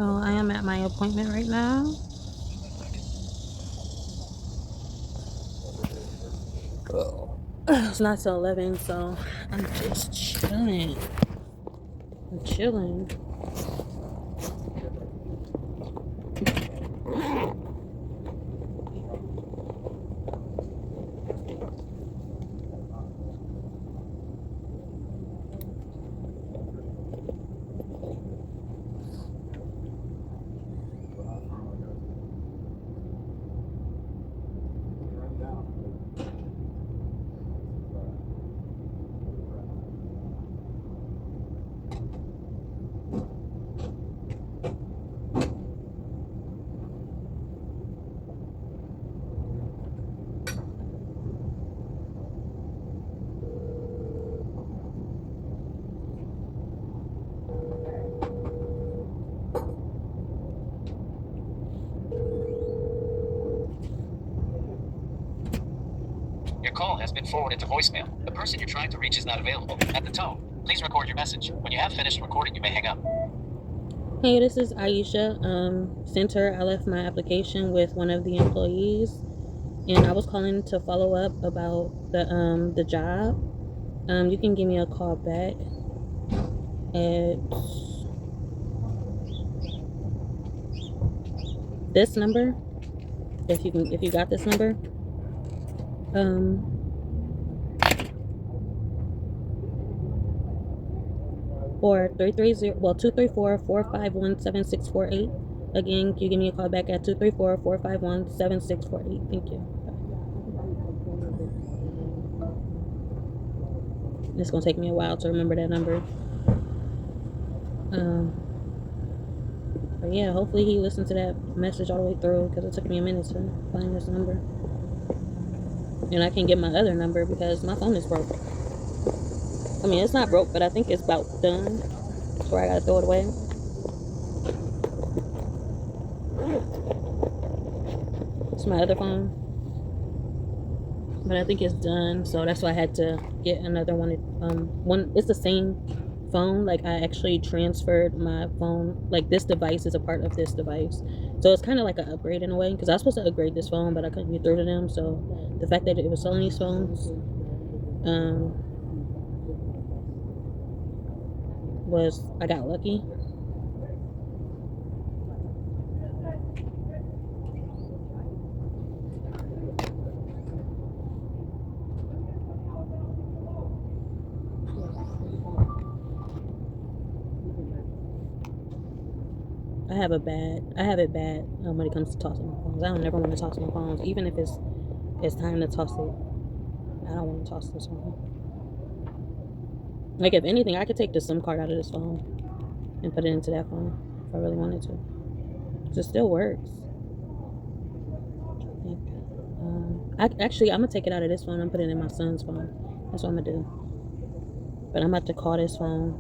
So I am at my appointment right now. It's not till 11, so I'm just chilling. I'm chilling. Your call has been forwarded to voicemail. The person you're trying to reach is not available. At the tone, please record your message. When you have finished recording, you may hang up. Hey, this is IEsha Senter. I left my application with one of the employees, and I was calling to follow up about the job. You can give me a call back at this number if you got this number. Or 234-451-7648. Again, you give me a call back at 234-451-7648. Thank you. It's gonna take me a while to remember that number. But yeah, hopefully he listened to that message all the way through, because it took me a minute to find this number. And I can't get my other number because my phone is broke. I mean, it's not broke, but I think it's about done. That's where I gotta throw it away. It's my other phone. But I think it's done, so that's why I had to get another one. It's the same phone. Like, I actually transferred my phone. Like, this device is a part of this device. So it's kind of like an upgrade in a way, because I was supposed to upgrade this phone, but I couldn't get through to them. So the fact that it was selling these phones, I got lucky. I have it bad when it comes to tossing my phones. I don't ever want to toss my phones, even if it's time to toss it. I don't want to toss this phone. Like, if anything, I could take the SIM card out of this phone and put it into that phone if I really wanted to. It still works. I'm gonna take it out of this phone and put it in my son's phone. That's what I'm gonna do. But I'm about to call this phone.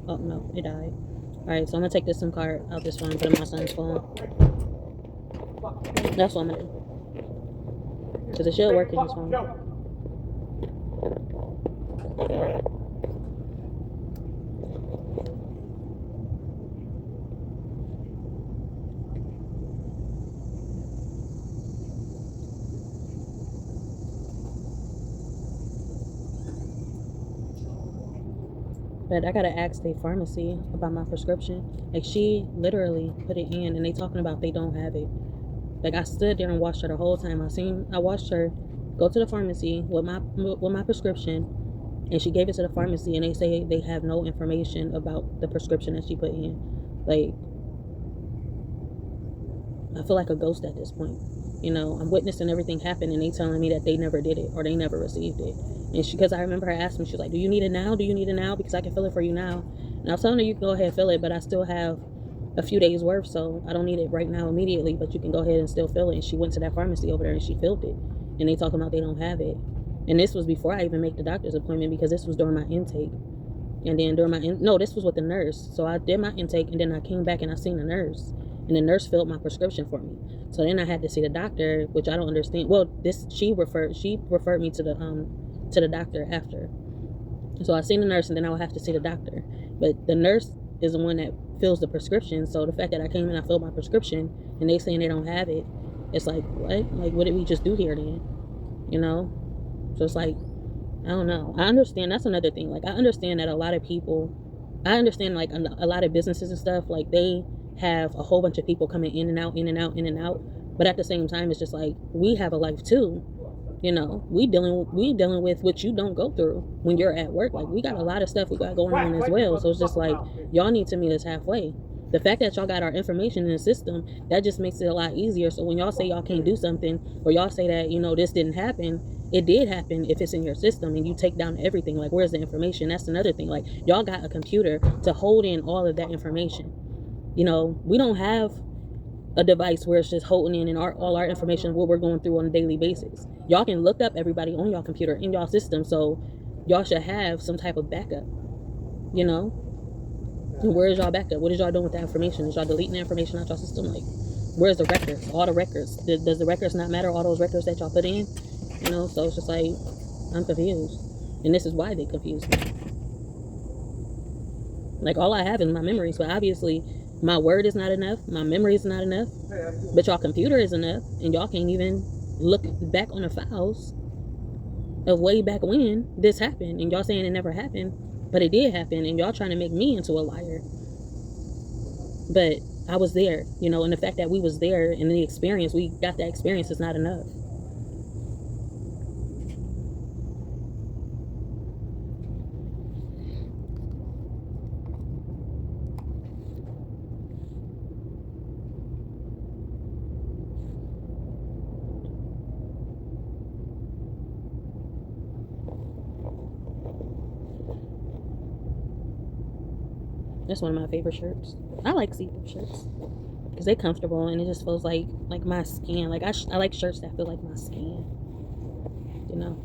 Oh no, it died. Alright, so I'm gonna take this SIM card out this phone and put it in my son's phone. That's what I'm gonna do. Because it should work in his phone. But I gotta ask the pharmacy about my prescription. Like, she literally put it in, and they talking about they don't have it. Like, I stood there and watched her the whole time. I watched her go to the pharmacy with my prescription, and she gave it to the pharmacy, and they say they have no information about the prescription that she put in. Like, I feel like a ghost at this point. You know, I'm witnessing everything happen, and they telling me that they never did it or they never received it. And because I remember her asking me, she's like, do you need it now? Do you need it now? Because I can fill it for you now. And I was telling her, you can go ahead and fill it, but I still have a few days worth, so I don't need it right now immediately, but you can go ahead and still fill it. And she went to that pharmacy over there and she filled it. And they talking about they don't have it. And this was before I even make the doctor's appointment, because this was during my intake. And then this was with the nurse. So I did my intake, and then I came back and I seen the nurse. And the nurse filled my prescription for me. So then I had to see the doctor, which I don't understand. Well, she referred me to the doctor after. So I seen the nurse, and then I would have to see the doctor. But the nurse is the one that fills the prescription. So the fact that I came and I filled my prescription and they saying they don't have it, it's like, what? Like, what did we just do here then? You know? So it's like, I don't know. I understand. That's another thing. Like, I understand that a lot of people, I understand like a lot of businesses and stuff, like they have a whole bunch of people coming in and out, in and out, in and out. But at the same time, it's just like, we have a life too. You know, we dealing with what you don't go through when you're at work. Like, we got a lot of stuff we got going on as well. So it's just like, y'all need to meet us halfway. The fact that y'all got our information in the system, that just makes it a lot easier. So when y'all say y'all can't do something, or y'all say that, you know, this didn't happen, it did happen if it's in your system and you take down everything. Like, where's the information? That's another thing. Like, y'all got a computer to hold in all of that information. You know, we don't have a device where it's just holding in all our information, what we're going through on a daily basis. Y'all can look up everybody on y'all computer, in y'all system, so y'all should have some type of backup, you know? And where is y'all backup? What is y'all doing with that information? Is y'all deleting the information out y'all system? Like, where's the records? All the records. Does the records not matter? All those records that y'all put in? You know, so it's just like, I'm confused. And this is why they confuse me. Like, all I have is my memories, but obviously my word is not enough, my memory is not enough, but y'all computer is enough, and y'all can't even look back on the files of way back when this happened, and y'all saying it never happened, but it did happen, and y'all trying to make me into a liar. But I was there, you know, and the fact that we was there and the experience, we got that experience, is not enough. That's one of my favorite shirts. I like see-through shirts because they're comfortable and it just feels like my skin. Like, I like shirts that feel like my skin, you know.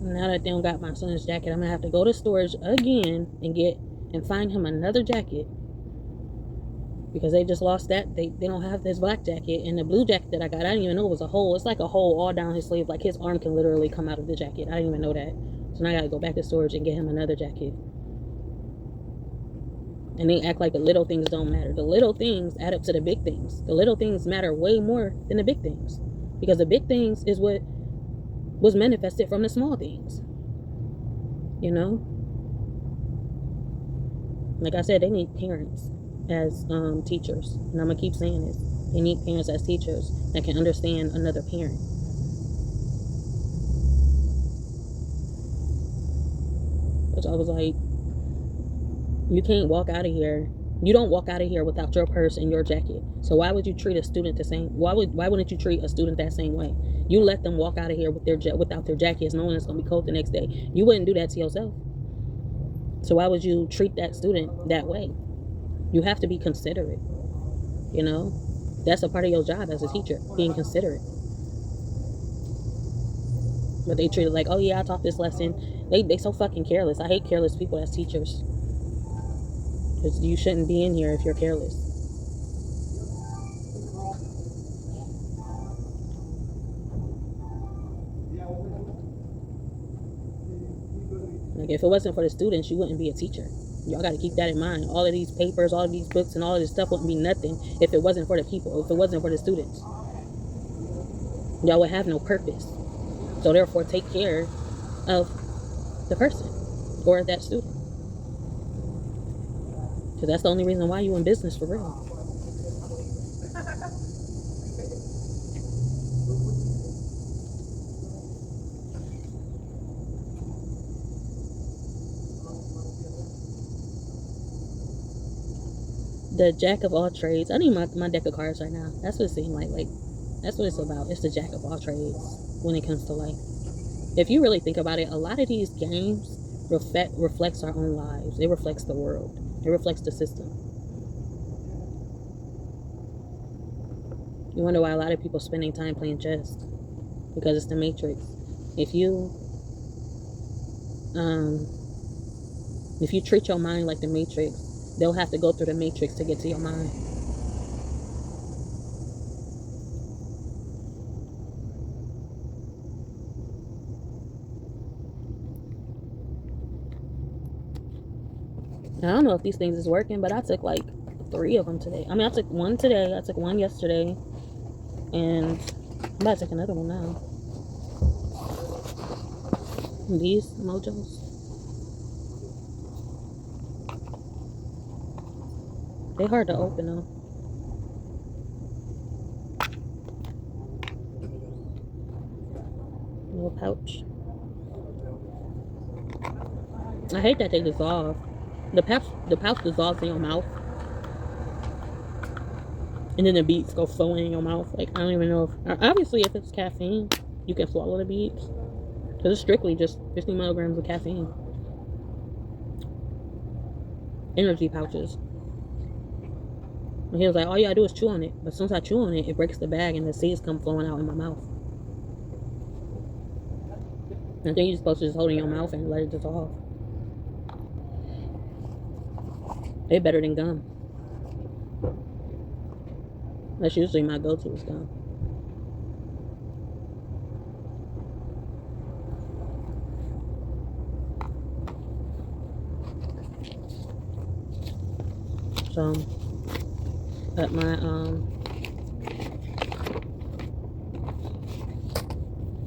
Now that they don't got my son's jacket, I'm gonna have to go to storage again and find him another jacket. Because they just lost that. They don't have this black jacket. And the blue jacket that I got, I didn't even know it was a hole. It's like a hole all down his sleeve. Like, his arm can literally come out of the jacket. I didn't even know that. So now I gotta go back to storage and get him another jacket. And they act like the little things don't matter. The little things add up to the big things. The little things matter way more than the big things. Because the big things is what was manifested from the small things. You know? Like I said, they need parents as teachers, and I'm gonna keep saying this. They need parents as teachers that can understand another parent. Which I was like, you can't walk out of here. You don't walk out of here without your purse and your jacket. So why would you treat a student the same? Why wouldn't you treat a student that same way? You let them walk out of here with without their jackets, knowing it's gonna be cold the next day. You wouldn't do that to yourself. So why would you treat that student that way? You have to be considerate, you know? That's a part of your job as a teacher, being considerate. But they treat it like, oh yeah, I taught this lesson. They so fucking careless. I hate careless people as teachers. Because you shouldn't be in here if you're careless. Like, if it wasn't for the students, you wouldn't be a teacher. Y'all got to keep that in mind. All of these papers, all of these books, and all of this stuff wouldn't be nothing if it wasn't for the people, if it wasn't for the students. Y'all would have no purpose. So therefore, take care of the person or that student. Because that's the only reason why you in business, for real. The jack of all trades. I need my deck of cards right now. That's what it seems like. Like, that's what it's about. It's the jack of all trades when it comes to life. If you really think about it, a lot of these games reflects our own lives. It reflects the world. It reflects the system. You wonder why a lot of people spending time playing chess. Because it's the Matrix. If you treat your mind like the Matrix, they'll have to go through the Matrix to get to your mind. I don't know if these things is working, but I took like 3 of them today. I mean, I took one today, I took one yesterday, and I'm about to take another one now. These mojos, they're hard to open though. Little pouch. I hate that they dissolve. The pouch dissolves in your mouth, and then the beads go flowing in your mouth. Like, I don't even know if, obviously if it's caffeine, you can swallow the beads, because it's strictly just 50 milligrams of caffeine. Energy pouches. And he was like, all you gotta do is chew on it. But as soon as I chew on it, it breaks the bag and the seeds come flowing out in my mouth. And then you're supposed to just hold it in your mouth and let it dissolve. They're better than gum. That's usually my go-to is gum. So, at my, I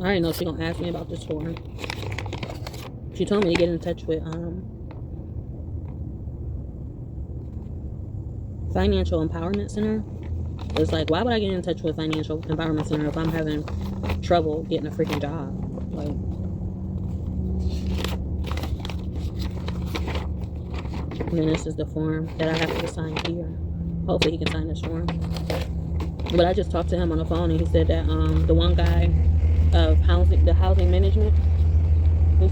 already know she's gonna ask me about this form. She told me to get in touch with, Financial Empowerment Center. It's like, why would I get in touch with Financial Empowerment Center if I'm having trouble getting a freaking job? Like, and then this is the form that I have to sign here. Hopefully he can sign this form. But I just talked to him on the phone, and he said that the one guy of the housing management, he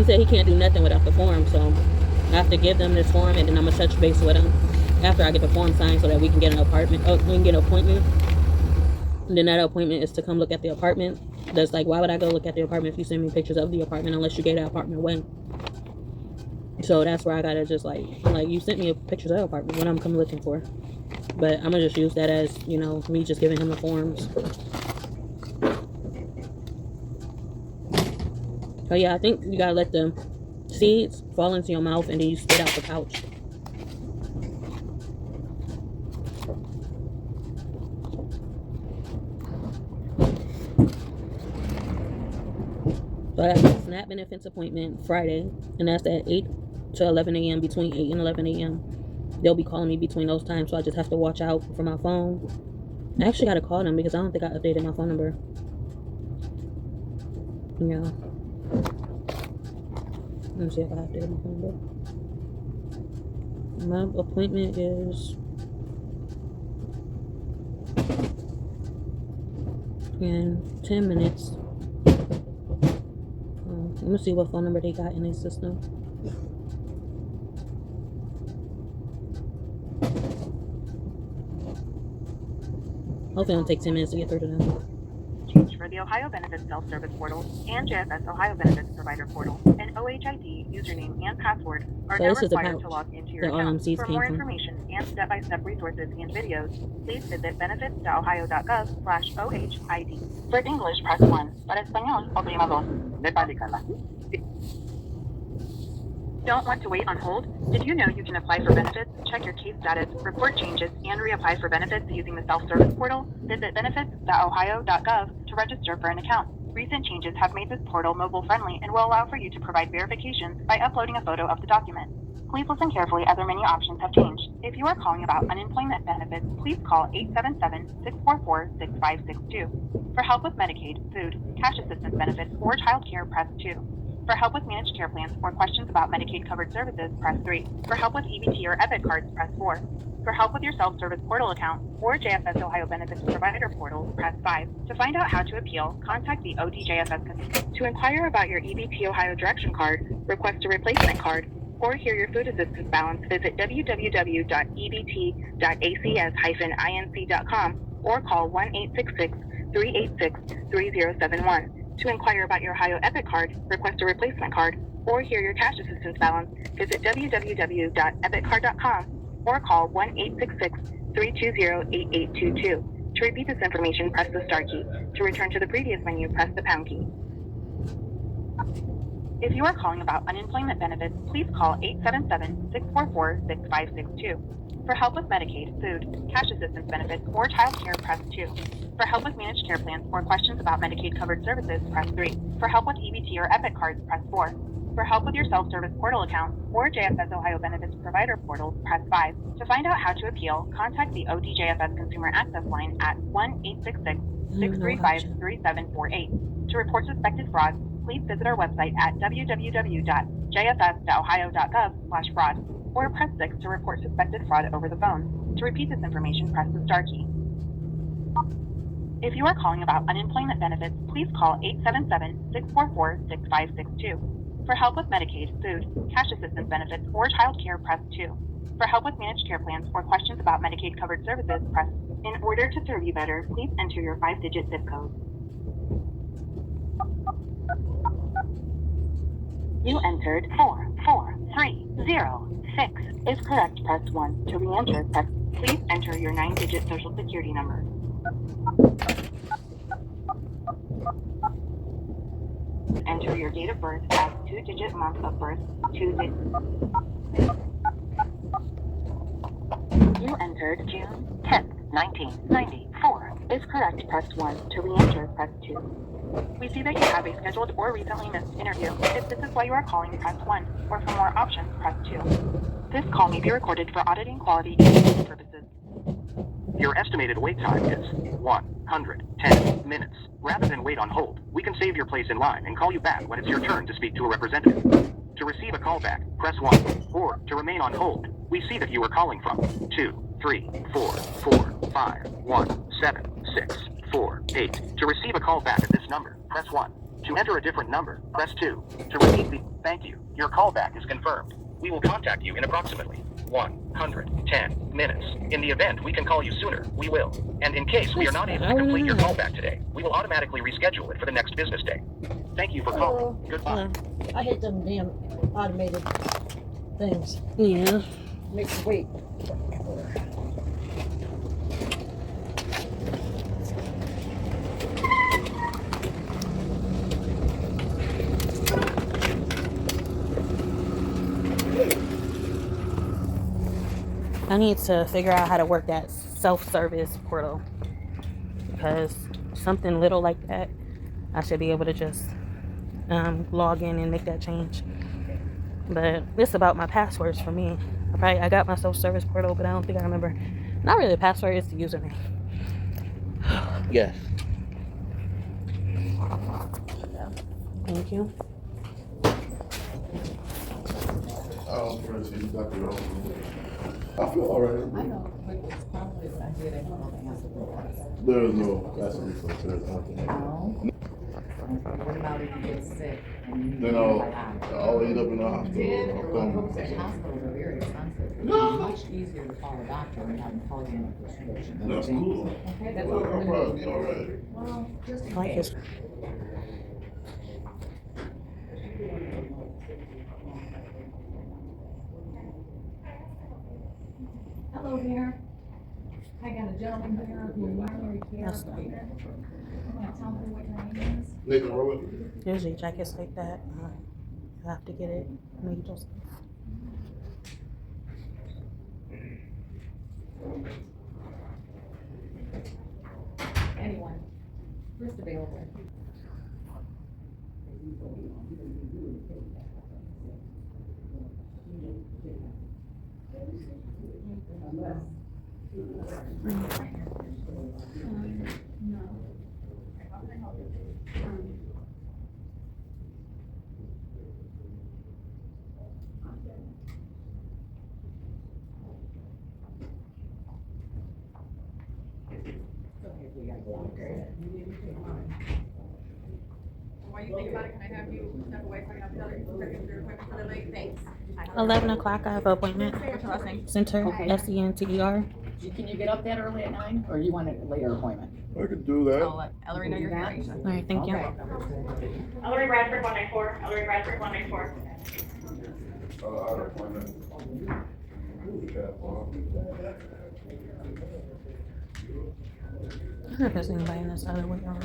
said he can't do nothing without the form, so I have to give them this form, and then I'm gonna touch base with them after I get the form signed so that we can get an apartment. We can get an appointment. And then that appointment is to come look at the apartment. That's like, why would I go look at the apartment if you send me pictures of the apartment unless you gave that apartment away? So that's where I gotta just like, I'm like, you sent me pictures of the apartment, what I'm coming looking for. But I'm gonna just use that as, you know, me just giving him the forms. So yeah, I think you gotta let the seeds fall into your mouth and then you spit out the pouch. So I have a SNAP benefits appointment Friday, and that's at 8 to 11 a.m. between 8 and 11 a.m. They'll be calling me between those times, so I just have to watch out for my phone. I actually got to call them because I don't think I updated my phone number. Yeah. Let me see if I updated my phone number. My appointment is in 10 minutes. Let me see what phone number they got in their system. Hopefully it don't take 10 minutes to get through to them. Change for the Ohio Benefits Self-Service Portal and JFS Ohio Benefits Provider Portal. An OHID, username, and password are So now this is the required pouch to log into your that all them account. seeds For came more from. information and step-by-step resources and videos, please visit benefits.ohio.gov/OHID. For English, press 1. Para Español, oprima 2. Don't want to wait on hold? Did you know you can apply for benefits, check your case status, report changes, and reapply for benefits using the self-service portal? Visit benefits.ohio.gov to register for an account. Recent changes have made this portal mobile-friendly and will allow for you to provide verifications by uploading a photo of the document. Please listen carefully as our menu options have changed. If you are calling about unemployment benefits, please call 877-644-6562. For help with Medicaid, food, cash assistance benefits, or child care, press 2. For help with managed care plans or questions about Medicaid-covered services, press 3. For help with EBT or Epic cards, press 4. For help with your self-service portal account or JFS Ohio Benefits Provider Portal, press 5. To find out how to appeal, contact the ODJFS. To inquire about your EBT Ohio Direction Card, request a replacement card, or hear your food assistance balance, visit www.ebt.acs-inc.com or call 1-866-386-3071. To inquire about your Ohio Epic card, request a replacement card, or hear your cash assistance balance, visit www.epiccard.com or call 1-866-320-8822. To repeat this information, press the star key. To return to the previous menu, press the pound key. If you are calling about unemployment benefits, please call 877-644-6562. For help with Medicaid, food, cash assistance benefits, or child care, press 2. For help with managed care plans or questions about Medicaid-covered services, press 3. For help with EBT or Epic cards, press 4. For help with your self-service portal account or JFS Ohio Benefits Provider portal, press 5. To find out how to appeal, contact the ODJFS Consumer Access Line at 1-866-635-3748. To report suspected fraud, please visit our website at www.jfs.ohio.gov/fraud or press 6 to report suspected fraud over the phone. To repeat this information, press the star key. If you are calling about unemployment benefits, please call 877-644-6562. For help with Medicaid, food, cash assistance benefits, or child care, press 2. For help with managed care plans or questions about Medicaid-covered services, press. In order to serve you better, please enter your 5-digit zip code. You entered 44306. If correct, press 1. To re-enter, press. Please enter your 9-digit social security number. Enter your date of birth as 2-digit month of birth, Tuesday. You entered June 10th, 1994. If correct, press 1. To re-enter, press 2. We see that you have a scheduled or recently missed interview. If this is why you are calling, press 1. Or for more options, press 2. This call may be recorded for auditing quality and purposes. Your estimated wait time is 110 minutes. Rather than wait on hold, we can save your place in line and call you back when it's your turn to speak to a representative. To receive a callback, press 1. Or to remain on hold, we see that you are calling from 23445176648. To receive a call back at this number, press 1. To enter a different number, press 2. To repeat the thank you, your callback is confirmed. We will contact you in approximately 110 minutes. In the event we can call you sooner, we will. And in case we are not able to complete your callback today, we will automatically reschedule it for the next business day. Thank you for calling. Goodbye. I hate them damn automated things. Yeah. Makes you wait. I need to figure out how to work that self-service portal, because something little like that, I should be able to just log in and make that change. But it's about my passwords for me. I got my self-service portal, but I don't think I remember. Not really the password, it's the username. Yes. Thank you. I feel alright. I know, but it's probably a good idea that nothing has to go on. There's no capacity for there's nothing. No. What about if you get sick and you Then I'll end up in the hospital. Hospitals are very expensive. It's much easier to call a doctor and have them call you in a prescription. That's cool. Okay, that's Well, all I'll we're probably gonna be do. alright. Well, just in Like case. this. Hello there. I got a gentleman here who primary care. That's not- Want to tell me what your name is? Nathan Rowan. Usually jackets like that, you have to get it made yourself. Anyone. First available. While you think about it, can I have you step away so I can have the other your appointment for the late? Thanks. 11 o'clock, I have an appointment. What's your last name? Center, Okay. S-E-N-T-E-R. Can you get up that early at 9, or you want a later appointment? I could do that. I'll let Ellery know you're here, Aisha. All right, thank you. Okay. Ellery Bradford 194. Ellery Bradford 194. Our appointment. I don't know if there's anybody in this other way around.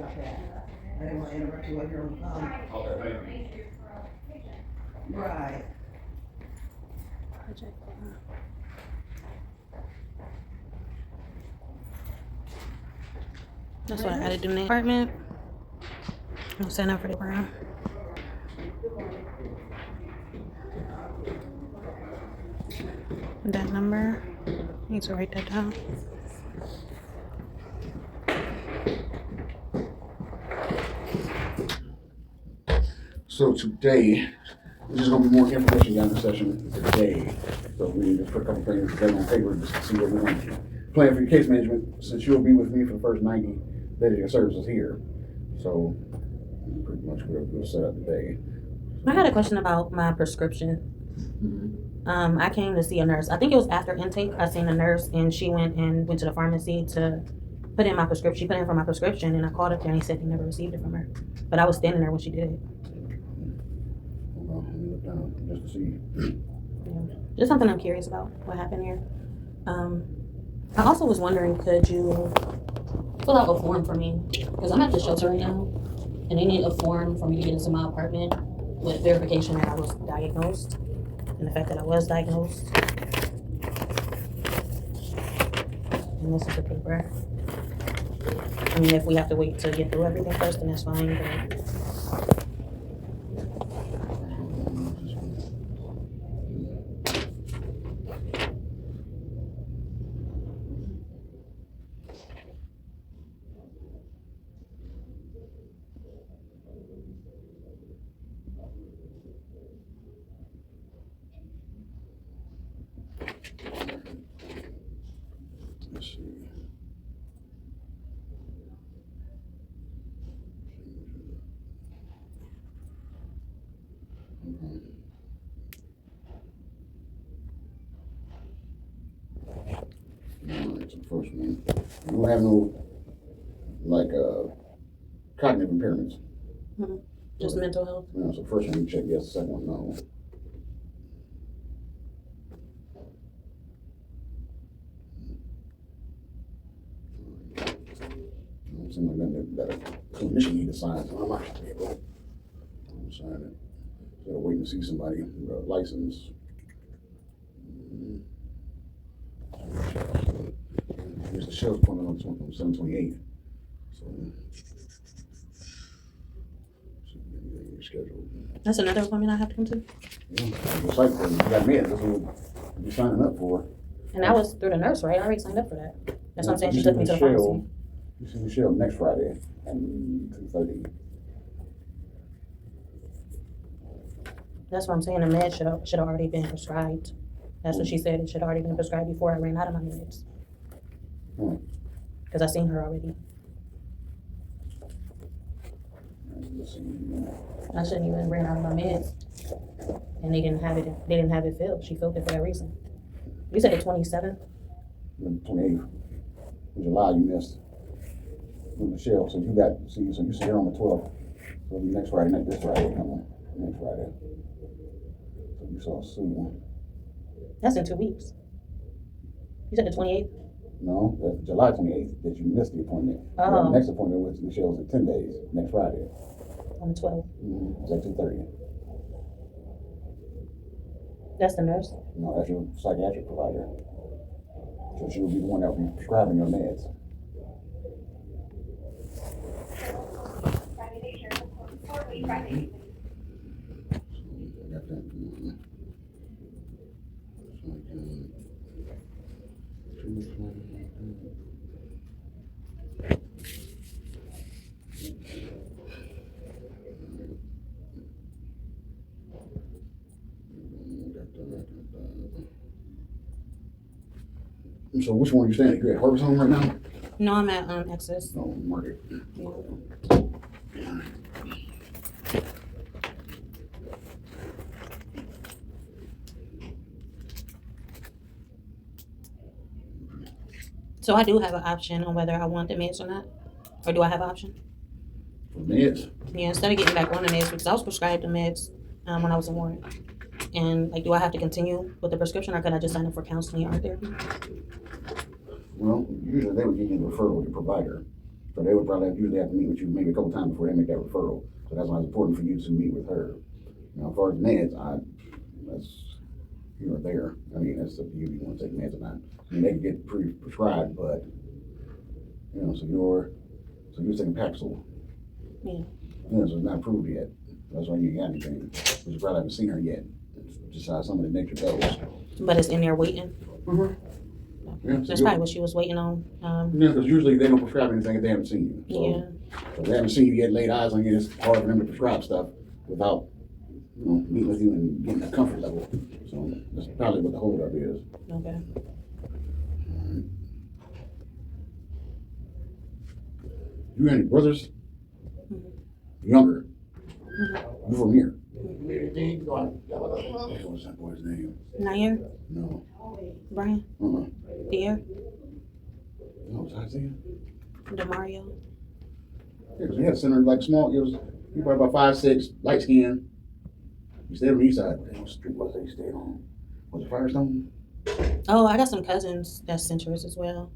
about that. I didn't want to interrupt you while you're on the phone. Okay, thank you. Right. Project. That's what I added in the apartment. I'll sign up for the program. That number. I need to write that down. So today, there's just gonna be more information down the session today. So we need to put a couple things together on paper just to see what we're going to plan for your case management, since you'll be with me for the first 90 days of your services here. So pretty much we'll set up today. I had a question about my prescription. I came to see a nurse. I think it was after intake. I seen a nurse and she went to the pharmacy to put in my prescription. She put in for my prescription and I called up there and he said he never received it from her. But I was standing there when she did it. Hold on, let me look down just to see. Yeah. Just something I'm curious about. What happened here? I also was wondering, could you fill out a form for me? Because I'm at the shelter right now and they need a form for me to get into my apartment with verification that I was diagnosed. And the fact that I was diagnosed. And this is the paper. I mean, if we have to wait to get through everything first, then that's fine. But Let's see. Okay. Alright, so the first one. You don't have no, like, cognitive impairments. just mental health. No, so first one you check yes, second one no. It seems like that a clinician need to sign, so I'm not gonna be able to sign it. So waiting to see somebody with a license. Here's the sheriff's appointment on 7/28. So scheduled. That's another appointment I have to come to. Yeah, the site for you got meds. That's what you're signing up for. And that was through the nurse, right? I already signed up for that. That's what I'm saying. She took me to the pharmacy. You see Michelle next Friday at 2:30. That's what I'm saying. The meds should have already been prescribed. That's what she said. It should have already been prescribed before I ran out of my meds. Because I seen her already. Let's see. I shouldn't even ran out of my meds. And they didn't have it. They didn't have it filled. She filled it for a reason. You said the 27th. The 28th. In July you missed with Michelle, so you see her on the 12th. So it'll be next Friday, not this Friday, next Friday. So you saw Sue. That's in 2 weeks. You said the 28th? No, that's July 28th that you missed the appointment. Oh. The next appointment with Michelle's in 10 days, next Friday. On the 12th. It's at 2:30. That's the nurse? No, that's your psychiatric provider. So she will be the one that will be prescribing your meds. So which one are you staying at? You at Harvest Home right now? No, I'm at Access. No, Market. So I do have an option on whether I want the meds or not? Or do I have an option? For meds? Yeah, instead of getting back on the meds, because I was prescribed the meds when I was in Warren. And like, do I have to continue with the prescription or could I just sign up for counseling or therapy? Well, usually they would give you a referral with your provider. So they would probably usually have to meet with you maybe a couple times before they make that referral. So that's why it's important for you to meet with her. Now, as far as meds, that's here or there. I mean, that's up to you if you want to take meds or not. I mean, they can get prescribed, but so you're taking Paxil. Yeah. So it's not approved yet. That's why you ain't got anything. But you probably haven't seen her yet. It's just how some of the nature goes. But it's in there waiting. Mm-hmm. Yeah, That's probably what she was waiting on. Yeah, because usually they don't prescribe anything if they haven't seen you. So, Yeah. So if they haven't seen you yet, laid eyes on you, it's hard for them to prescribe stuff without meeting with you and getting that comfort level. So that's probably what the holdup is. Okay. You got any brothers? Mm-hmm. Younger? Mm-hmm. You from here? What's that boy's name? Nair? No. Brian? Dear? No, it's Isaiah. Demario? Yeah, because he had a center like small. He was probably about 5'6", light skin. He stayed on the east side. What street was it he stayed on? Was it Firestone? Oh, I got some cousins that's centers as well.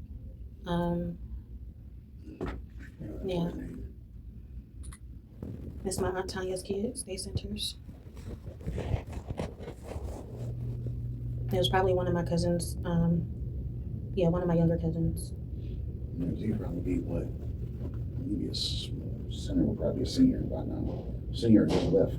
Yeah. It's my Aunt Tanya's kids. They centers. It was probably one of my cousins. One of my younger cousins. He probably be what? Maybe a center would probably be a senior by now. Senior just left.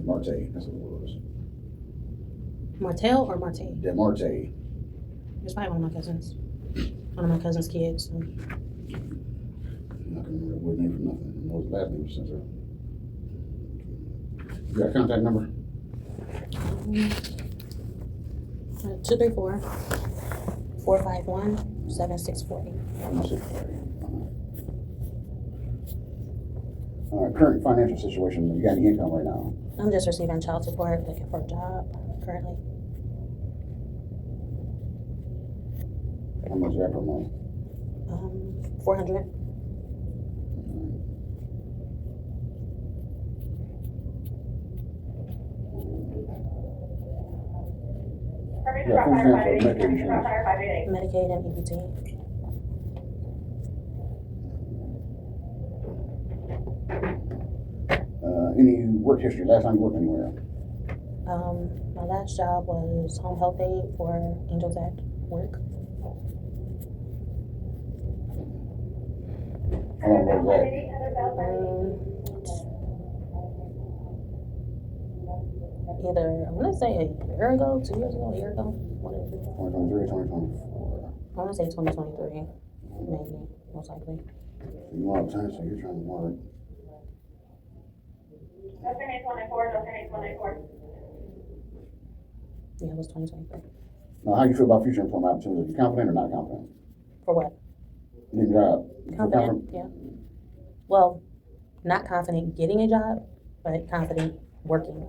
Marte, that's what it was. Martel or Marte? Yeah, Marte. It's probably one of my cousins. One of my cousin's kids. So. I can remember what name for nothing. I know his last name was Sensor. You got a contact number? 234 451 7640. All right, current financial situation. You got any income right now? I'm just receiving child support, looking for a job currently. How much is that per month? 400. Yeah, food stamps or Medicaid insurance. Medicaid and EBT. Any work history? Last time you worked anywhere? My last job was home health aide for Angels Act work. How long was that? Either, I want to say a year ago, 2 years ago, a year ago. 2023, 2024. I want to say 2023, maybe, most likely. You want time, so you're trying to work. Yeah, it was 2023. Now, how do you feel about future employment opportunities? Are you confident or not confident? For what? Getting a job. You feel Confident, yeah. Well, not confident getting a job, but confident working.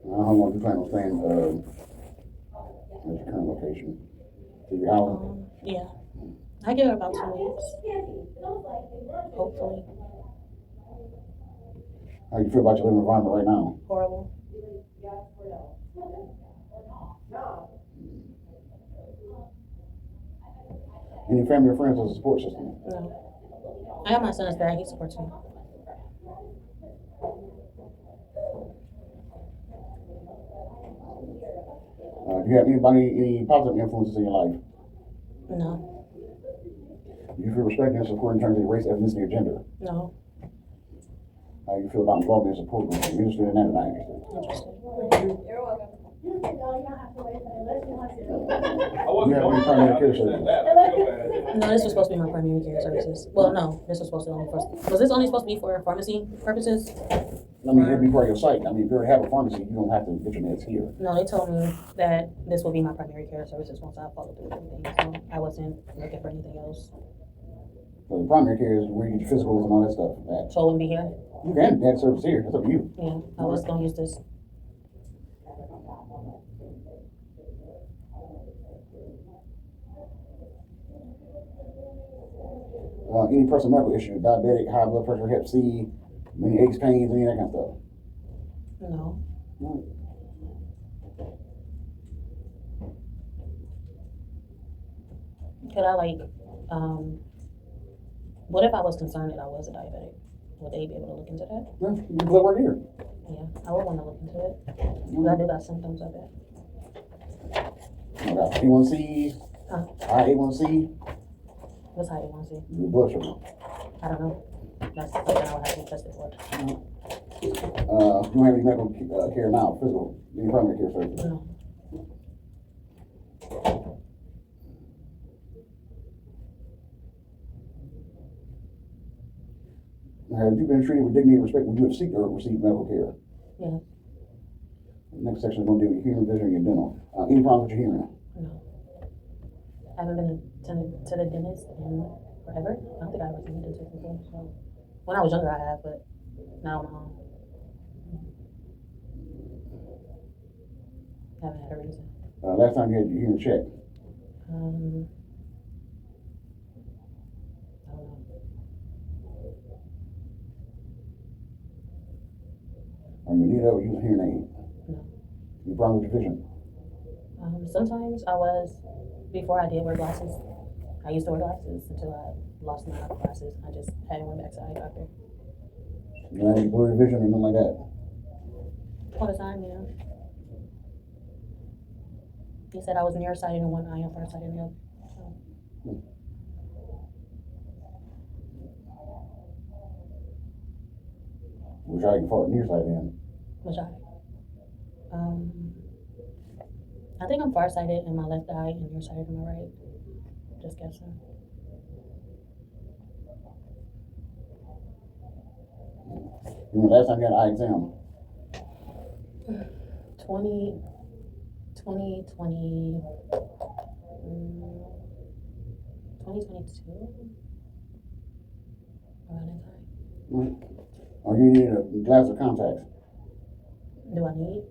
How long do you plan on staying at your current location? To your house? Yeah. I give it about 2 weeks. Hopefully. How do you feel about your living environment right now? Horrible. Any family or friends as a support system? No. I got my son's dad. He supports me. Do you have any positive influences in your life? No. Do you feel respected and supported in terms of race, ethnicity, or gender? No. How do you feel about involvement in support groups? Are you interested in that or not interested? Interested. You're welcome. You can go, you don't have to wait for it unless you want to. You have any primary care services? No, this was supposed to be my primary care services. Well, no, this was supposed to only was this only supposed to be for pharmacy purposes? I mean, it'd be part of your site. I mean, if you already have a pharmacy, you don't have to get your meds here. No, they told me that this would be my primary care services once I followed through with everything. So I wasn't looking for anything else. So the primary care is where you get your physicals and all that stuff. So I wouldn't be here. You can have service here. That's up to you. Yeah, I was gonna use this. Any personal medical issue, diabetic, high blood pressure, hep C, any aches, pains, any of that kind of stuff. No. No. Could I what if I was concerned that I was a diabetic? Would they be able to look into that? Yeah, you can blood work here. Yeah, I would want to look into it. Because I do got symptoms of it. You got A1C, Huh? A1C, What's high A1C? your blood sugar. I don't know. That's something I would have to be tested for. You don't have any medical care now, physical, any primary care services. No. Have you been treated with dignity and respect when you have received medical care? Yeah. The next section is going to deal with your hearing, vision, and your dental. Any problems with your hearing? No. I haven't been to the dentist in forever. I don't think I ever seen a dentist before. So when I was younger, I have, but now I'm home. Haven't had a reason. Last time you had your hearing checked? I don't know. Are you in need of or use a hearing aid? No. Any problem with your vision? Sometimes I was, before I did wear glasses, I used to wear glasses until I lost my glasses. I just hadn't went back to eye doctor. You have any blurry vision or nothing like that? All the time, yeah. He said I was nearsighted in one eye and farsighted in the other. So. Which eye you far nearsighted in? Which eye? I think I'm farsighted in my left eye and nearsighted in my right. Just guessing. You remember last time you had an eye exam? 2020, around that time. Right. Are you in need of glass or contacts? Do I need?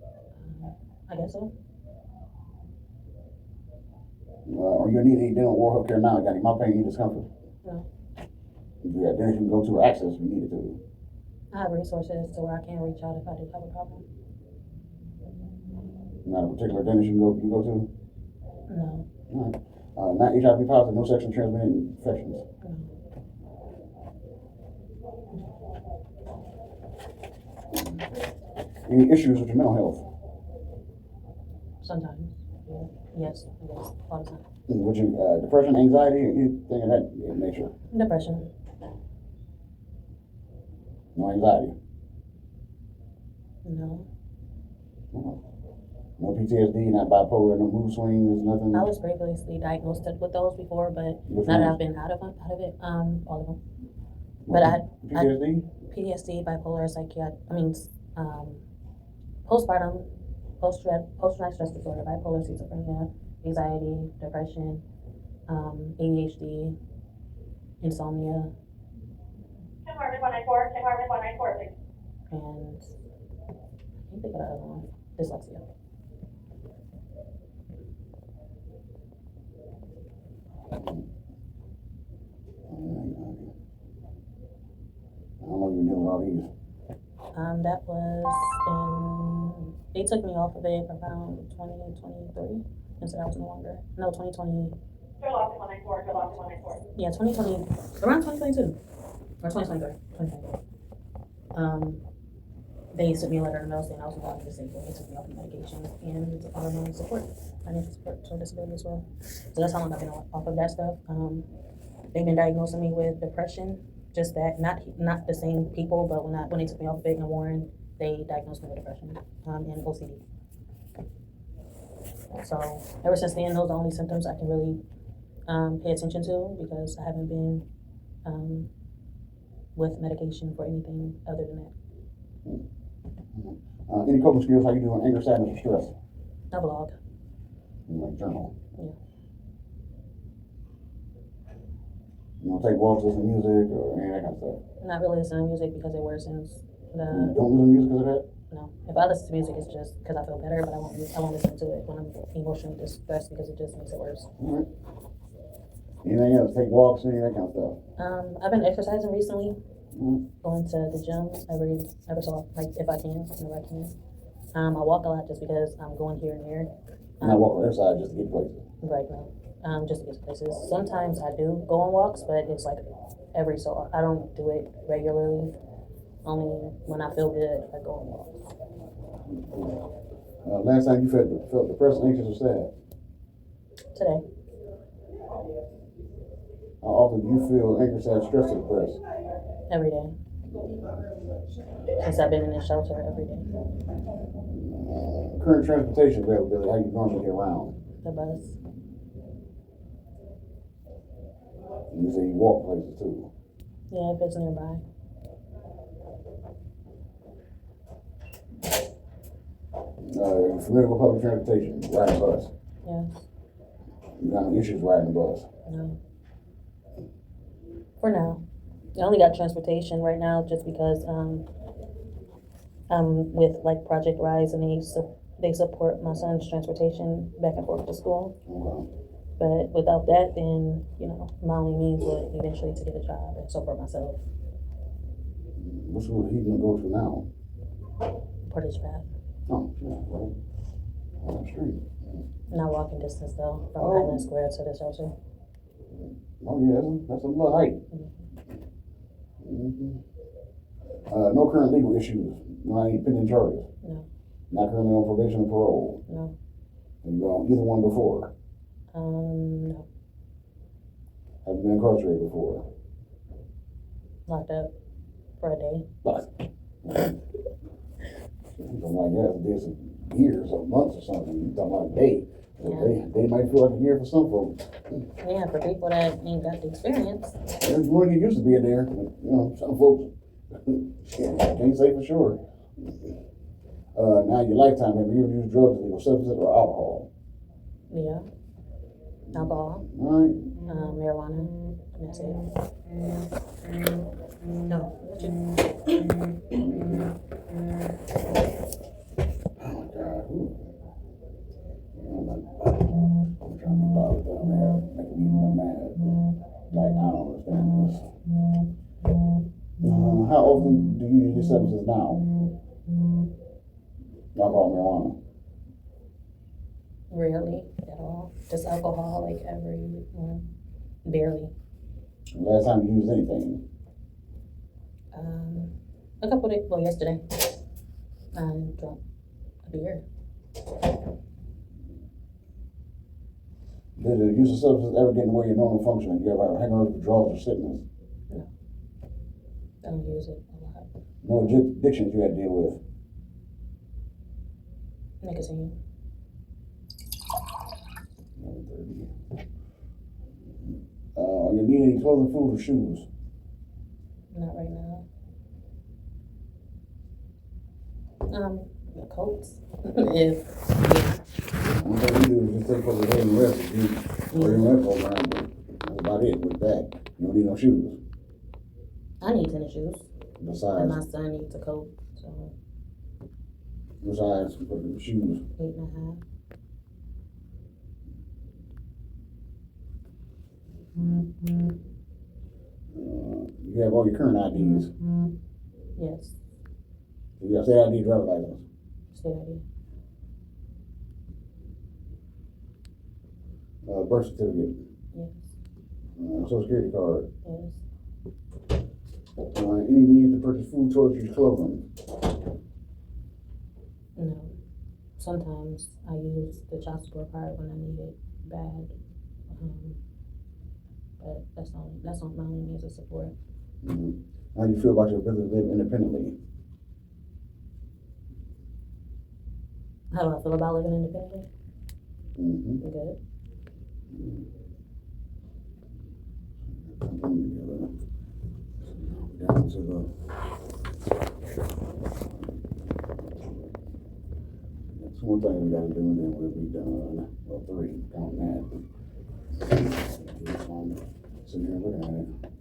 I guess so. Are you in need of any dental oral health care now? You got any mouth pain, any discomfort? No. If you got dentist you can go to or access if you needed to. I have resources to where I can reach out if I do have a problem. Not a particular dentist you can go to? No. All right. Not HIV positive, no sexually transmitted infections. No. Any issues with your mental health? Sometimes. Yeah. Yes. Yes. All the time. Would you depression, anxiety, or anything of that nature? Depression. No anxiety. No. No PTSD, not bipolar, no mood swings, nothing. I was previously diagnosed with those before, but Which now that ones? I've been out of it, all of them. But PTSD? PTSD, bipolar, postpartum, post-traumatic stress disorder, bipolar, schizophrenia, anxiety, depression, ADHD, insomnia, Tim Harvey 194, Tim Harvey 194, please. and I can't think of the other one, dyslexia. How long you been dealing with all these? That was they took me off of it around 2023 and said I was no longer, 2020, You're locked in 194, you're locked in 194. yeah, 2020, around 2022, or 2023, 2023. They sent me a letter in the mail saying I was no longer disabled. They took me off the medication and support, financial support, so disability as well. So that's how long I've been off of that stuff. They've been diagnosing me with depression, just that, not the same people, but when they took me off of it in Warren, they diagnosed me with depression and OCD. So ever since then, those are the only symptoms I can really pay attention to because I haven't been with medication for anything other than that. Any coping skills? How you doing? Anger, sadness, or stress? I vlog. Like journal. Yeah. You want to take walks, listen to music, or any of that kind of stuff? Not really listening to music because it worsens the. You don't listen to music because of that? No. If I listen to music, it's just because I feel better, but I won't listen to it when I'm emotionally distressed because it just makes it worse. All right. Anything else? Take walks, any of that kind of stuff? I've been exercising recently, Mm-hmm. going to the gym every so like if I can, whenever I can. I walk a lot just because I'm going here and there. Not walk on the other side just to get places. Right now. Just to get to places. Sometimes I do go on walks, but it's like I don't do it regularly. Only when I feel good, I go on walks. Last time you felt depressed, anxious, or sad? Today. How often do you feel anxious, sad, stressed, or depressed? Every day. Since I've been in this shelter, every day. Current transportation availability, how you normally get around? The bus. You say you walk places too. Yeah, if it's nearby. You familiar with public transportation? Riding a bus? Yes. You got any issues riding a bus? No. For now. I only got transportation right now just because I'm with like Project Rise and they support my son's transportation back and forth to school. Okay. But without that, then, my only means would eventually to get a job and support myself. What school are you going to go to now? Portage Path. Oh, yeah, right. On the street. Not walking distance though, from Highland Square to the shelter. Oh, yeah, that's a little height. Mm-hmm. No current legal issues. No any pending charges. No. Not currently on probation or parole. No. Have you been on either one before? No. Have you been incarcerated before? Locked up for a day. Something like that. Did some years or months or something. You talking about a day. Yeah. They might feel like a year for some folks. Yeah, for people that ain't got the experience. You want to get used to being there. Some folks can't say for sure. Now your lifetime, have you ever used drugs, illegal substances, or alcohol? Yeah. Alcohol. All right. Marijuana. And that's it. No. Oh my God. I'm trying to be bothered down there, making me mad. Like, I don't understand this. How often do you use these substances now? Alcohol, marijuana? Rarely at all. Just alcohol, like barely. Last time you used anything? A couple days. Well, yesterday. I drank a beer. Did the use of substances ever get in the way of your normal functioning? Do you ever have hangovers, withdrawals, or sickness? No. I don't use it a lot. No addictions you had to deal with? Nicotine. You need any clothing, food, or shoes? Not right now. Coats. If One thing you do is just take for the day and rest. Or you rest all around, but that's about it with that. You don't need no shoes. I need tennis shoes. And Besides, my son needs a coat. So besides for the shoes. 8.5. You have all your current IDs. Yes. You got state ID, driver's license. State ID. Birth certificate. Yes. Social security card. Yes. Any means to purchase food, toiletries, clothing. No. Sometimes I use the child support card when I need it bad. But that's not my only means of support. Mm-hmm. How do you feel about your ability to live independently? How do I feel about living independently? Mm-hmm. Good. Down to the. That's one thing we gotta do, and then we'll be done. Well, 3, count that. Sitting here looking at it.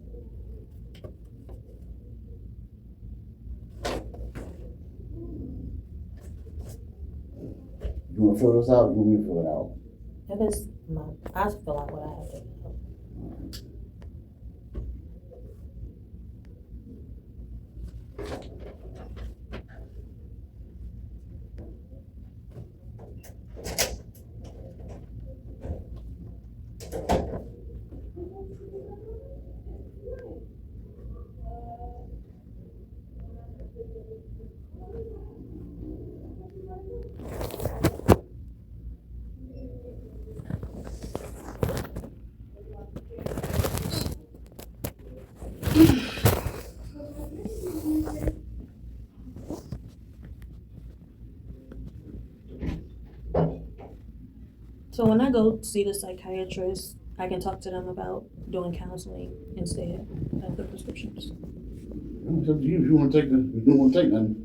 You wanna fill this out, or you want me to fill it out? If it's I fill out what I have to fill out. So when I go see the psychiatrist, I can talk to them about doing counseling instead of the prescriptions. It's up to you. If you wanna take if you don't wanna take nothing,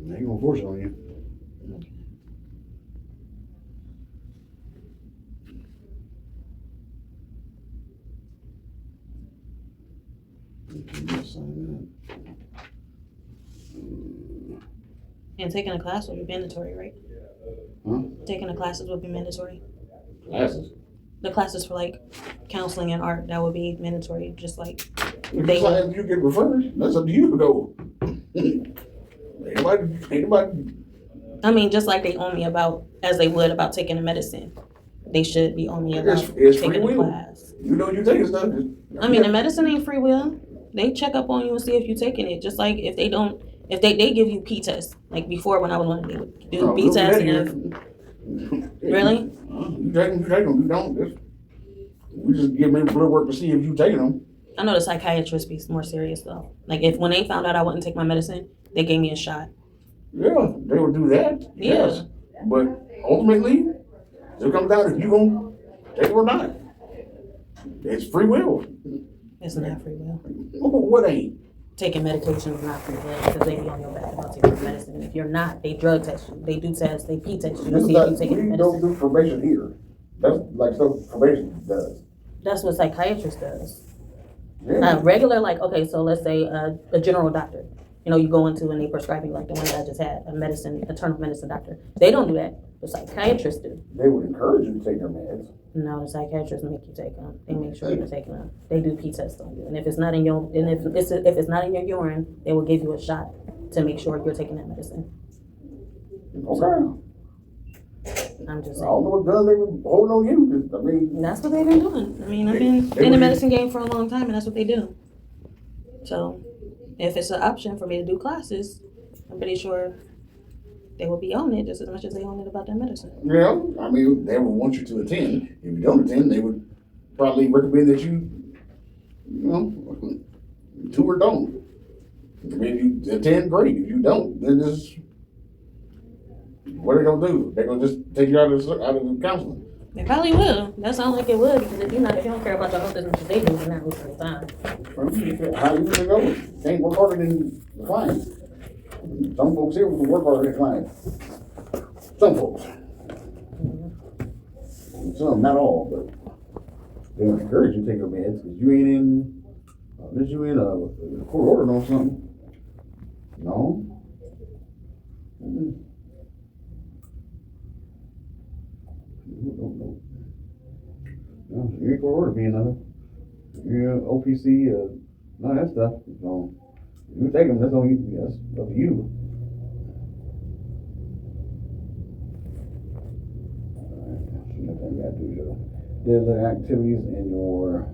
they ain't gonna force it on you. And taking a class will be mandatory, right? Huh? Taking the classes would be mandatory. Classes. The classes for like counseling and art, that would be mandatory, just like They if you get referred, that's up to you to go. Ain't nobody. I mean, just like they own me about, as they would about taking the medicine. They should be on me about It's free taking the will. class. You know you taking stuff. I mean, the medicine ain't free will. They check up on you and see if you're taking it. Just like if they don't, if they give you P tests. Like before when I was on, they would do P tests. And really? You take them. You don't. We just give them blood work to see if you taking them. I know the psychiatrist be more serious though. Like if when they found out I wouldn't take my medicine, they gave me a shot. Yeah, they would do that. Yeah. Yes. But ultimately, it comes down to if you gonna take it or not. It's free will. It's not free will. What ain't? Taking medication is not free will because they be on your back about taking medicine. If you're not, they drug test you. They do tests. They P test you to see if you're taking We don't medicine. do probation here. That's like stuff probation does. That's what psychiatrist does. Yeah. Regular, like, okay, so let's say a general doctor. You know, you go into and they prescribe you like the one that I just had, a internal medicine doctor. They don't do that. The psychiatrists do. They would encourage you to take their meds. No, the psychiatrists make you take them. They make sure you're taking them. They do P tests on you, and if it's not in your, and if it's not in your urine, they will give you a shot to make sure you're taking that medicine. Okay. I'm just I saying. don't know what gun they were holding on you. 'Cause, I mean, That's what they've been doing. I mean, I've been They in the would- medicine game for a long time, and that's what they do. So, if it's an option for me to do classes, I'm pretty sure they will be on it just as much as they own it about that medicine. yeah, I mean, they would want you to attend. If you don't attend, they would probably recommend that you do or don't. I mean, if you attend, great. If you don't, then just what are they gonna do? They're gonna just take you out of the counseling. They probably will. That sounds like it would, because if you don't care about your health as much as they do, you're not wasting your time. How you gonna go? Can't work harder than the client. Some folks here will work harder than the client. Some folks. Some, not all, but they don't encourage you to take your meds because you ain't in. Unless you in a court order on something. No. No. You ain't court order being nothing. Yeah, OPC, none of that stuff. So you take them, that's on you. That's up to you. Next thing you gotta do is your daily activities and your.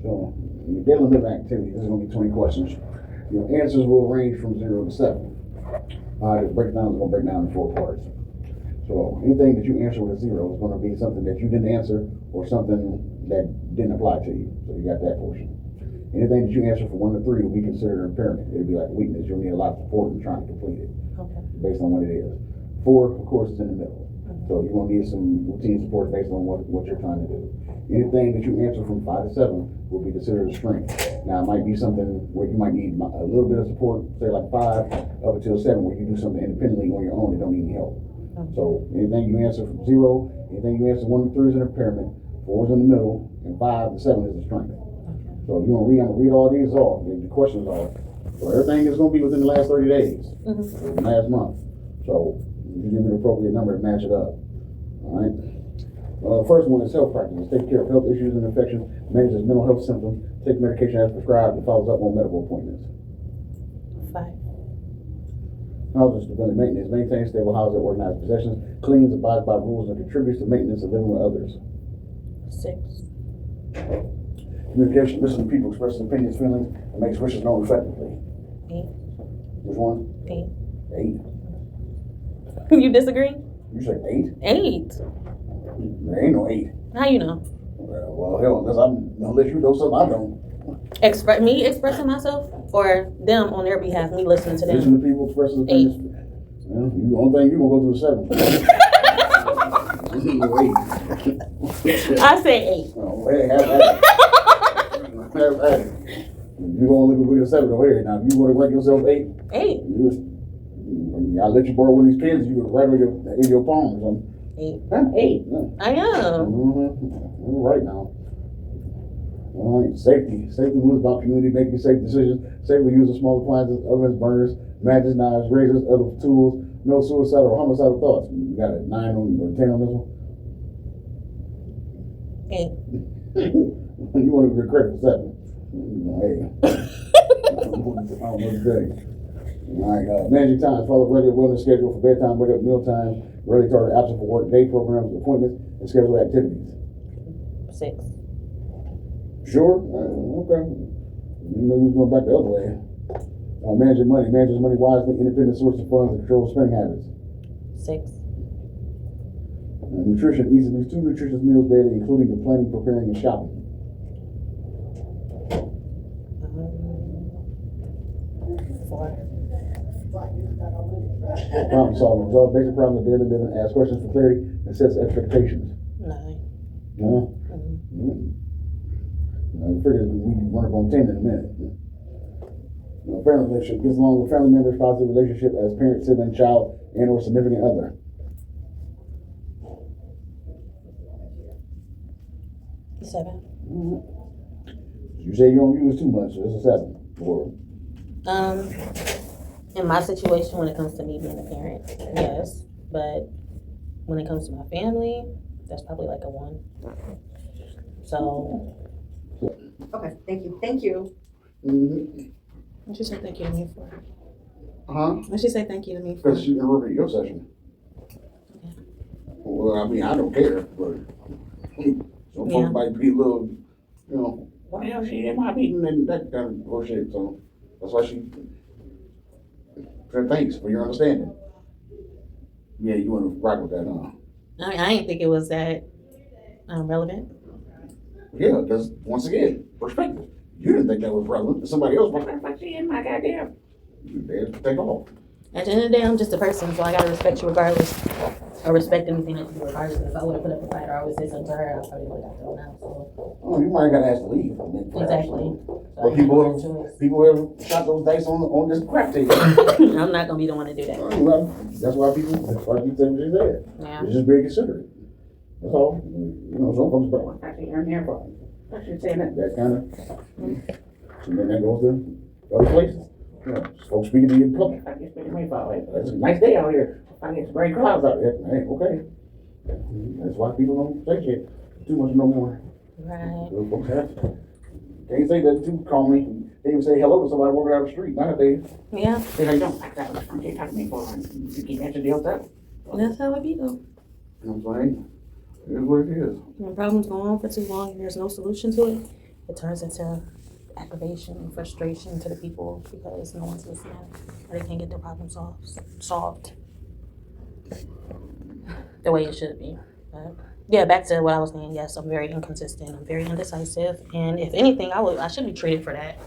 So your daily living activities, this is gonna be 20 questions. Your answers will range from 0 to 7. The breakdown is gonna break down in 4 parts. So anything that you answer with a 0 is gonna be something that you didn't answer or something that didn't apply to you. So you got that portion. Anything that you answer from 1 to 3 will be considered an impairment. It'll be like a weakness. You'll need a lot of support in trying to complete it, Okay. based on what it is. 4, of course, is in the middle. So you're gonna need some routine support based on what you're trying to do. Anything that you answer from 5 to 7 will be considered a strength. Now, it might be something where you might need a little bit of support, say like 5 up until 7, where you do something independently on your own and don't need any help. So anything you answer from 0, anything you answer 1 to 3 is an impairment, 4 is in the middle, and 5 to 7 is a strength. So if you want to read, I'm gonna read all these off, the questions off. So everything is gonna be within the last 30 days, or last month. So you give me the appropriate number to match it up. All right. The first one is health practices. Take care of health issues and infections, manages mental health symptoms, take medication as prescribed, and follows up on medical appointments. 5. Houses preventive maintenance, maintains stable houses, organized possessions, cleans, abides by rules, and contributes to maintenance of living with others. 6. Communication, listen to people, express opinions, feelings, and makes wishes known effectively. 8. Which one? 8. 8. You disagree? You say 8? 8. There ain't no 8. How you know? Well, hell, unless you know something I don't. Me expressing myself, or them on their behalf, me listening to them? Listen to people expressing opinions. Well, the only thing you gonna go to is 7. I say 8. Oh, hey, have at it. Have at it. You gonna look at a 7 over here. Now, if you wanna rank yourself 8, 8. I let you borrow one of these pens. You can write in your palm or something. 8. I'm 8. Yeah. I am. All right now. All right, safety. Safety moves about community making safe decisions. Safely use of small appliances, ovens, burners, matches, knives, razors, other tools. No suicidal or homicidal thoughts. You got a 9 or 10 on this one? 8. You want to get credit for 7. Hey. I don't know what to tell you. All right, managing time. Follow regular wellness schedule for bedtime, wake up, mealtime, early target absent for work, day programs, appointments, and schedule activities. 6. Sure? Okay. You know you're going back the other way. Managing money. Manages money wisely, independent source of funds, and control spending habits. 6. Nutrition. Eats at least 2 nutritious meals daily, including the planning, preparing, and shopping. 4. Problem solving. Resolve basic problems of daily living, ask questions for clarity, and sets expectations. 9. No? I figured we run up on 10 in a minute. Family relationship. Gets along with family members, positive relationship as parent, sibling, child, and or significant other. 7. You say you don't use too much, so it's a 7. Or in my situation, when it comes to me being a parent, yes, but when it comes to my family, that's probably like a 1. So. Okay, thank you. Thank you. What'd you say thank you to me for? Huh? What'd she say thank you to me for? Because she interrupted your session. Okay. Well, I mean, I don't care, but some folks might be a little, you know, what the hell she in my meeting and that kind of bullshit. So that's why she said thanks for your understanding. Yeah, you want to rock with that, huh? I didn't think it was that relevant. Yeah, because once again, perspective. You didn't think that was relevant. Somebody else was like, she in my goddamn. You dare take off. At the end of the day, I'm just a person, so I gotta respect you regardless. I respect anything that you do regardless. If I would have put up a fight or I would say something to her, I probably would have got thrown out. So. Oh, you might have got to ask to leave. Exactly. But people ever shot those dice on this crap table. I'm not gonna be the one to do that. Well, that's why people say what they said. Yeah. It's just very considerate. That's all. You know, some folks go, I can't earn here for I should say that kind of. And then that goes to other places. You know, folks speaking to you in public. I can't spend your money for it. It's a nice day out here. I get some great clouds out there. Hey, okay. That's why people don't say shit too much no more. Right. So folks can't say that too calmly. They even say hello to somebody walking down the street nowadays. Yeah. Say how you don't like that. You can't talk to me for you keep answering the hotel. That's how it be though. You know what I'm saying? It is what it is. When problems go on for too long and there's no solution to it, it turns into aggravation and frustration to the people because no one's listening or they can't get their problem solved the way it should be. But Yeah, back to what I was saying. Yes, I'm very inconsistent. I'm very indecisive, and if anything, I should be treated for that.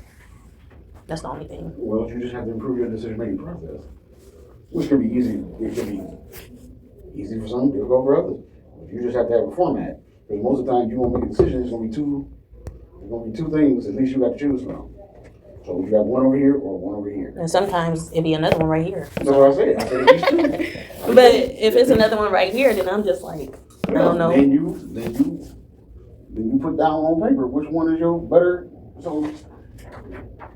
That's the only thing. Well, you just have to improve your decision-making process, which can be easy. It can be easy for some, difficult for others. You just have to have a format. Because most of the time, you won't make a decision. There's gonna be two things. At least you got to choose from. So you got one over here or one over here. And sometimes it'd be another one right here. That's what I said. I said at least two. But if it's another one right here, then I'm just like, I don't know. Then you put down on paper which one is your better. So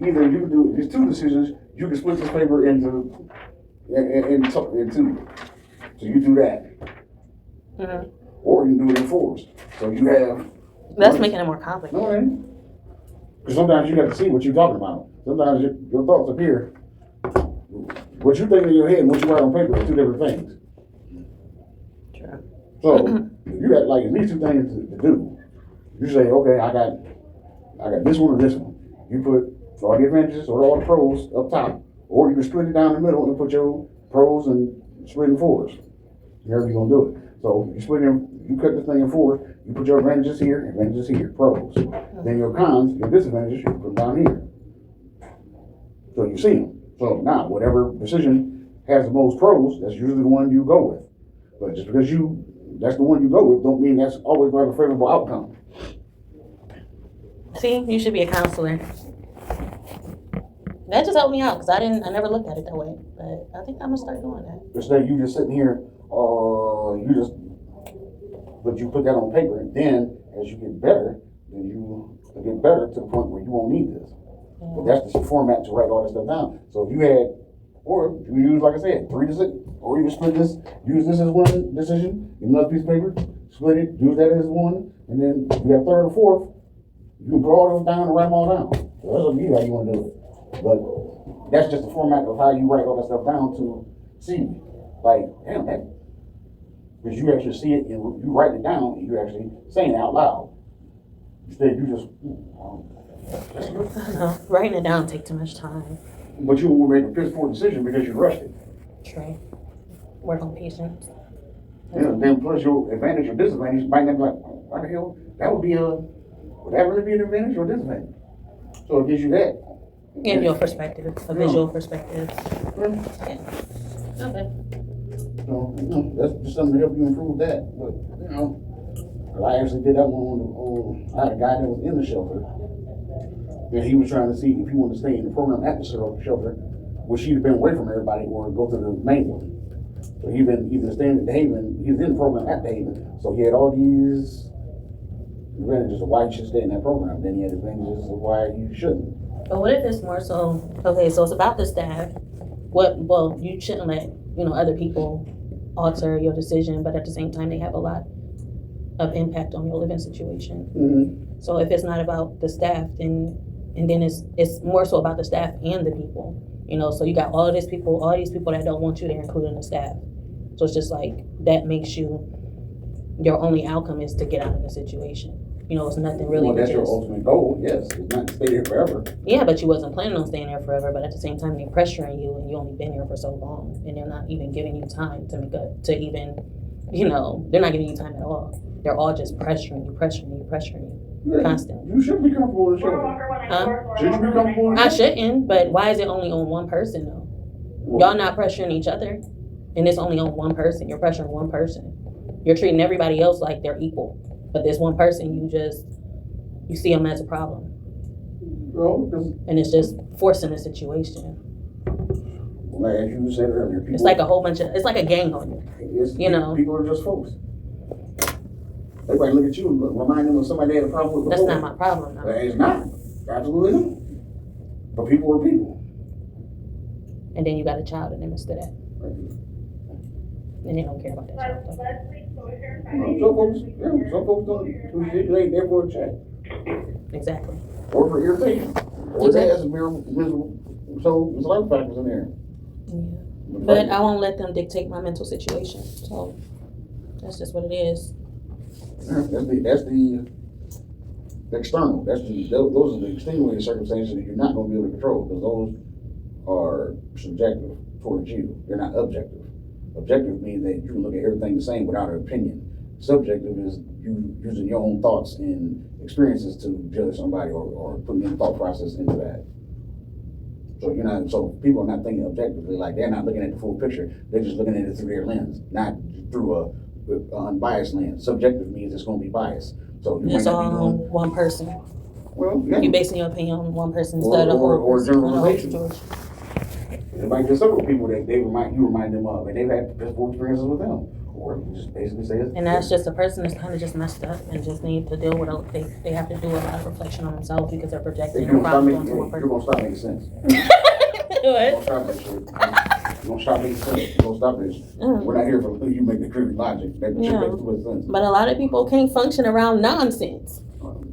either you do these two decisions. You can split this paper into two. So you do that, Mm-hmm. or you can do it in fours. So you have. That's making it more complicated. No, it ain't. Because sometimes you got to see what you're talking about. Sometimes your thoughts appear. What you think in your head and what you write on paper are two different things. Sure. So you got like at least two things to do. You say, okay, I got this one or this one. You put all the advantages or all the pros up top, or you can split it down the middle and put your pros and split in fours. However you're gonna do it. So you cut this thing in fours. You put your advantages here, pros. Then your cons, your disadvantages, you put them down here. So you see them. So now, whatever decision has the most pros, that's usually the one you go with. But just because that's the one you go with, don't mean that's always going to have a favorable outcome. See, you should be a counselor. That just helped me out because I never looked at it that way. But I think I'm gonna start doing that. Instead, you just sitting here, but you put that on paper, and then as you get better, then you get better to the point where you won't need this. Yeah. But that's the format to write all this stuff down. So if you had, or you use, like I said, 3 decisions, or you can split this, use this as one decision, get another piece of paper, split it, use that as one, and then you got third or fourth, you can put all those down and write them all down. So that's up to you how you want to do it. But that's just the format of how you write all that stuff down to see, like, damn, that. Because you actually see it and you write it down and you're actually saying it out loud. Instead, you just. I know. Writing it down take too much time. But you won't make a piss poor decision because you rushed it. True. Work on patience. Yeah, then plus your advantage or disadvantage might not be like, why the hell? Would that really be an advantage or disadvantage? So it gives you that. Give you a perspective, a visual perspective. Yeah. Okay. So, that's just something to help you improve that. But, I actually did that one on I had a guy that was in the shelter. And he was trying to see if he wanted to stay in the program at the shelter, which he'd have been away from everybody or go to the main one. So he'd been either staying at the Haven, he was in the program at the Haven, so he had all these advantages of why you should stay in that program. Then he had advantages of why you shouldn't. But what if it's more so, okay, so it's about the staff. Well, you shouldn't let, other people alter your decision, but at the same time, they have a lot of impact on your living situation. Mm-hmm. So if it's not about the staff, then it's more so about the staff and the people. So you got all these people that don't want you there, including the staff. So it's just like, that makes your only outcome is to get out of the situation. It's nothing really. Well, that's your ultimate goal, yes. It's not to stay there forever. Yeah, but you wasn't planning on staying there forever. But at the same time, they're pressuring you, and you only been here for so long, and they're not even giving you time they're not giving you time at all. They're all just pressuring you Yeah, constantly. You should be comfortable in the shelter. Should you be comfortable in the I shelter? shouldn't, but why is it only on one person though? Y'all not pressuring each other, and it's only on one person. You're pressuring one person. You're treating everybody else like they're equal, but this one person you see them as a problem, and it's just forcing the situation. Well, as you said earlier, It's like it's like a gang on you. People are just folks. Everybody look at you and remind them of somebody they had a problem with That's before. not my problem. No. It's not. Absolutely not. But people are people. And then you got a child in the midst of that. And they don't care about that child. Some folks don't. They ain't there for a check. Exactly. Or for irritation. Or they have some miserable. So there's a lot of factors in there. Yeah. But I won't let them dictate my mental situation. So that's just what it is. That's the external. Those are the extenuating circumstances that you're not going to be able to control, because those are subjective towards you. They're not objective. Objective means that you can look at everything the same without an opinion. Subjective is you using your own thoughts and experiences to judge somebody or putting your thought process into that. So you're not, so people are not thinking objectively, like they're not looking at the full picture. They're just looking at it through their lens, not through a unbiased lens. Subjective means it's going to be biased. So you It's might all not be on doing, one person. well, yeah. You basing your opinion on one person instead of the whole or person, the whole generalization. situation. There might be several people that you remind them of, and they've had physical experiences with them. Or you just basically say it. And that's just a person that's kind of just messed up and just need to deal with it. They have to do a lot of reflection on themselves because they're projecting their problems onto one You're person. gonna stop making sense. What? You're gonna stop making sense. You're gonna stop this. We're not here for you make the clear logic. That Yeah. makes too much sense. But a lot of people can't function around nonsense.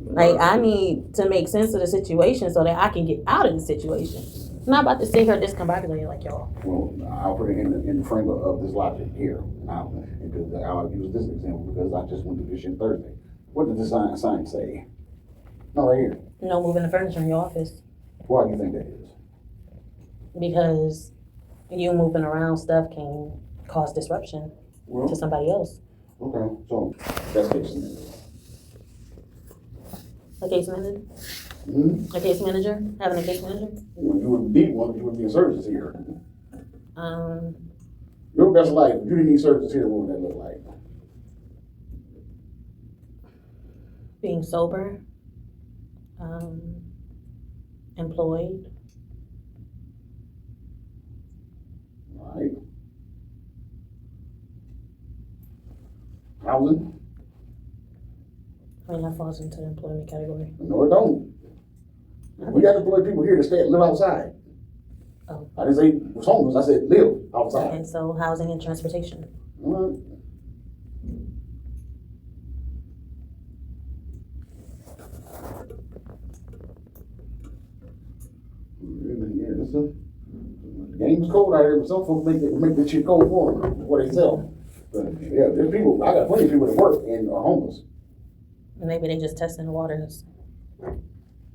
Like, I need to make sense of the situation so that I can get out of the situation. I'm not about to sit here discombobulated like y'all. Well, I'll put it in the frame of this logic here. Because I'll use this example because I just went through this shit Thursday. What did the sign say? No, right here. No moving the furniture in your office. Why do you think that is? Because you moving around stuff can cause disruption to somebody else. Okay, so that's case scenario. A case manager? Mm-hmm. A case manager? Having a case manager? Well, you wouldn't need one, but you wouldn't need services here. Um, Your best life, if you didn't need services here, what would that look like? being sober, employed. All right. Housing? I mean, that falls into the employment category. No, it don't. We got employed people here that live outside. Oh. I didn't say was homeless. I said live outside. And so housing and transportation. All right. Yeah, the game's cold out here, but some folks make the shit cold for them before they sell. But yeah, there's people. I got plenty of people that work and are homeless. Maybe they just testing the waters.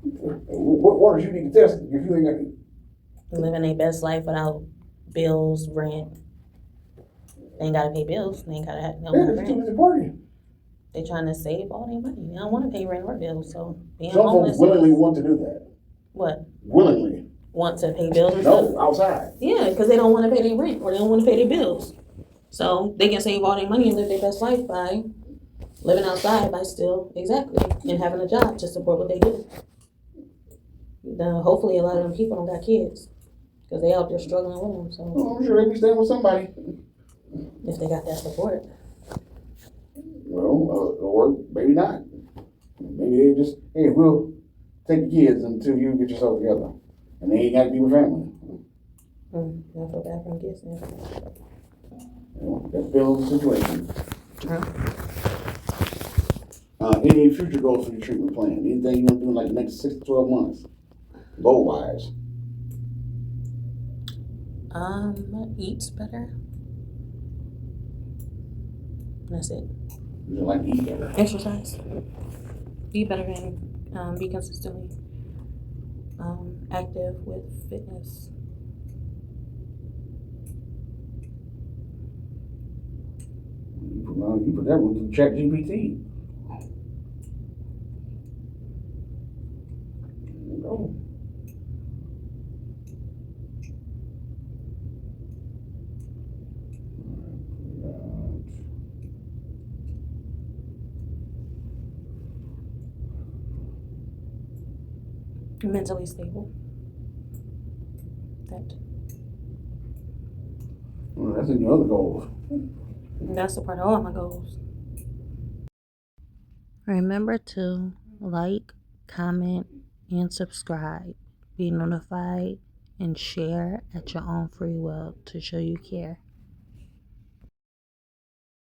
What waters you need to test if you ain't got? Living their best life without bills, rent. They ain't gotta pay bills. They ain't gotta have no Yeah, rent. too much party. They trying to save all their money. They don't want to pay rent or bills. So being Some homeless. folks willingly want to do that. What? Willingly. Want to pay bills and stuff? No, outside. Yeah, because they don't want to pay their rent or they don't want to pay their bills. So they can save all their money and live their best life by living outside by still, exactly, and having a job to support what they do. Now, hopefully a lot of them people don't got kids because they out there struggling with them. So Oh, I'm sure they be staying with somebody. if they got that support. Well, or maybe not. Maybe they just, hey, we'll take the kids until you get yourself together. And they ain't got to be with family. I feel bad for them kids now. That's Bill's situation. Huh? Any future goals for your treatment plan? Anything you want to do in like the next 6 to 12 months? Goal wise. Eats better. That's it. You just like to eat better. Exercise. Eat better and be consistently active with fitness. You put that one through ChatGPT. There you go. Mentally stable. That. Well, that's in your other goals. That's a part of all my goals. Remember to like, comment, and subscribe. Be notified and share at your own free will to show you care.